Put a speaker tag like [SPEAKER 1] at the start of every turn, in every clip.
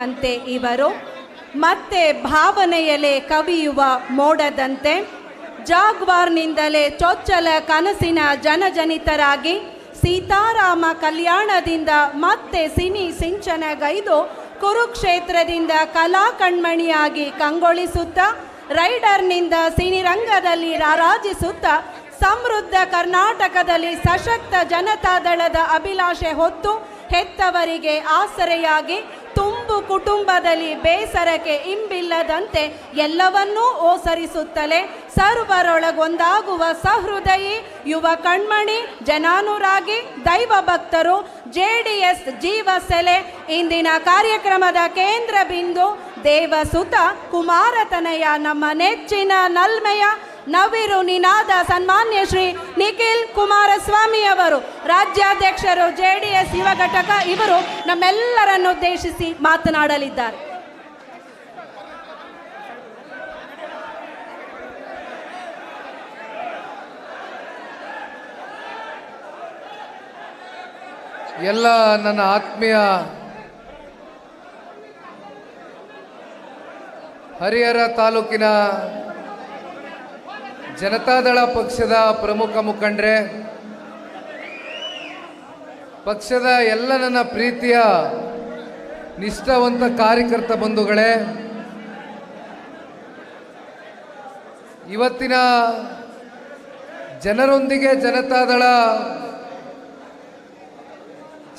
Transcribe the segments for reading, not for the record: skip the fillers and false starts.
[SPEAKER 1] ಅಂತೆ ಇವರು ಮತ್ತೆ ಭಾವನೆಯಲ್ಲೇ ಕವಿಯುವ ಮೋಡದಂತೆ ಜಾಗ್ವಾರ್ನಿಂದಲೇ ಚೊಚ್ಚಲ ಕನಸಿನ ಜನಜನಿತರಾಗಿ ಸೀತಾರಾಮ ಕಲ್ಯಾಣದಿಂದ ಮತ್ತೆ ಸಿನಿ ಸಿಂಚನಗೈದು ಕುರುಕ್ಷೇತ್ರದಿಂದ ಕಲಾ ಕಣ್ಮಣಿಯಾಗಿ ಕಂಗೊಳಿಸುತ್ತಾ ರೈಡರ್ನಿಂದ ಸಿನಿರಂಗದಲ್ಲಿ ರಾರಾಜಿಸುತ್ತಾ ಸಮೃದ್ಧ ಕರ್ನಾಟಕದಲ್ಲಿ ಸಶಕ್ತ ಜನತಾದಳದ ಅಭಿಲಾಷೆ ಹೊತ್ತು ಹೆತ್ತವರಿಗೆ ಆಸರೆಯಾಗಿ ತುಂಬು ಕುಟುಂಬದಲ್ಲಿ ಬೇಸರಕ್ಕೆ ಇಂಬಿಲ್ಲದಂತೆ ಎಲ್ಲವನ್ನೂ ಓಸರಿಸುತ್ತಲೇ ಸರ್ವರೊಳಗೊಂದಾಗುವ ಸಹೃದಯಿ ಯುವ ಕಣ್ಮಣಿ ಜನಾನುರಾಗಿ ದೈವ ಭಕ್ತರು JDS ಜೀವ ಸೆಲೆ ಇಂದಿನ ಕಾರ್ಯಕ್ರಮದ ಕೇಂದ್ರ ಬಿಂದು ದೇವಸುತ ಕುಮಾರತನಯ ನಮ್ಮ ನೆಚ್ಚಿನ ನಲ್ಮೆಯ ನವಿರು ನಿನಾದ ಸನ್ಮಾನ್ಯ ಶ್ರೀ ನಿಖಿಲ್ ಕುಮಾರಸ್ವಾಮಿ ಅವರು ರಾಜ್ಯಾಧ್ಯಕ್ಷರು JDS ಯುವ ಘಟಕ ಇವರು ನಮ್ಮೆಲ್ಲರನ್ನು ಉದ್ದೇಶಿಸಿ ಮಾತನಾಡಲಿದ್ದಾರೆ.
[SPEAKER 2] ಎಲ್ಲ ನನ್ನ ಆತ್ಮೀಯ ಹರಿಹರ ತಾಲೂಕಿನ ಜನತಾದಳ ಪಕ್ಷದ ಪ್ರಮುಖ ಮುಖಂಡರೇ, ಪಕ್ಷದ ಎಲ್ಲ ನನ್ನ ಪ್ರೀತಿಯ ನಿಷ್ಠಾವಂತ ಕಾರ್ಯಕರ್ತ ಬಂಧುಗಳೇ, ಇವತ್ತಿನ ಜನರೊಂದಿಗೆ ಜನತಾದಳ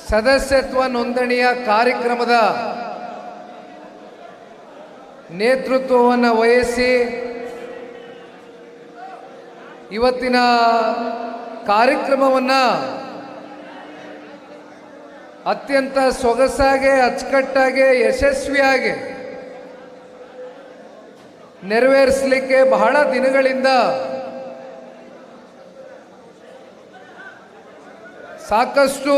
[SPEAKER 2] ಸದಸ್ಯತ್ವ ನೋಂದಣಿಯ ಕಾರ್ಯಕ್ರಮದ ನೇತೃತ್ವವನ್ನು ವಹಿಸಿ ಇವತ್ತಿನ ಕಾರ್ಯಕ್ರಮವನ್ನು ಅತ್ಯಂತ ಸೊಗಸಾಗಿ ಅಚ್ಚುಕಟ್ಟಾಗಿ ಯಶಸ್ವಿಯಾಗಿ ನೆರವೇರಿಸಲಿಕ್ಕೆ ಬಹಳ ದಿನಗಳಿಂದ ಸಾಕಷ್ಟು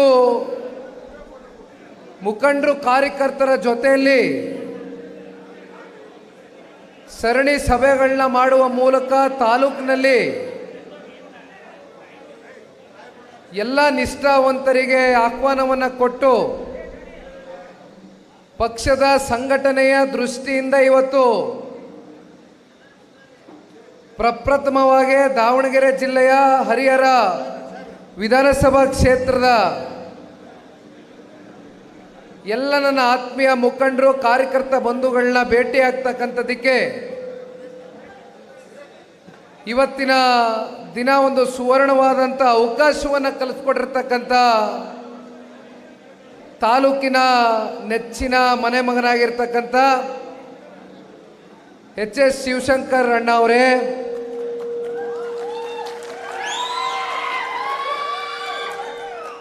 [SPEAKER 2] ಮುಖಂಡರು ಕಾರ್ಯಕರ್ತರ ಜೊತೆಯಲ್ಲಿ ಸರಣಿ ಸಭೆಗಳನ್ನ ಮಾಡುವ ಮೂಲಕ ತಾಲೂಕಿನಲ್ಲಿ ಎಲ್ಲ ನಿಷ್ಠಾವಂತರಿಗೆ ಆಹ್ವಾನವನ್ನು ಕೊಟ್ಟು ಪಕ್ಷದ ಸಂಘಟನೆಯ ದೃಷ್ಟಿಯಿಂದ ಇವತ್ತು ಪ್ರಪ್ರಥಮವಾಗಿ ದಾವಣಗೆರೆ ಜಿಲ್ಲೆಯ ಹರಿಹರ ವಿಧಾನಸಭಾ ಕ್ಷೇತ್ರದ ಎಲ್ಲ ನನ್ನ ಆತ್ಮೀಯ ಮುಖಂಡರು ಕಾರ್ಯಕರ್ತ ಬಂಧುಗಳನ್ನ ಭೇಟಿ ಆಗ್ತಕ್ಕಂಥದ್ದಕ್ಕೆ ಇವತ್ತಿನ ದಿನ ಒಂದು ಸುವರ್ಣವಾದಂಥ ಅವಕಾಶವನ್ನು ಕಲ್ಪಿಸ್ಕೊಟ್ಟಿರ್ತಕ್ಕಂಥ ತಾಲೂಕಿನ ನೆಚ್ಚಿನ ಮನೆ ಮಗನಾಗಿರ್ತಕ್ಕಂಥ HS ಶಿವಶಂಕರ್ ಅಣ್ಣ ಅವರೇ,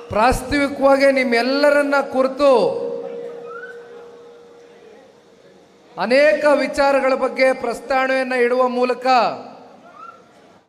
[SPEAKER 2] ಪ್ರಾಸ್ತಾವಿಕವಾಗಿ ನಿಮ್ಮೆಲ್ಲರನ್ನ ಕುರಿತು ಅನೇಕ ವಿಚಾರಗಳ ಬಗ್ಗೆ ಪ್ರಸ್ತಾವನೆಯನ್ನು ಇಡುವ ಮೂಲಕ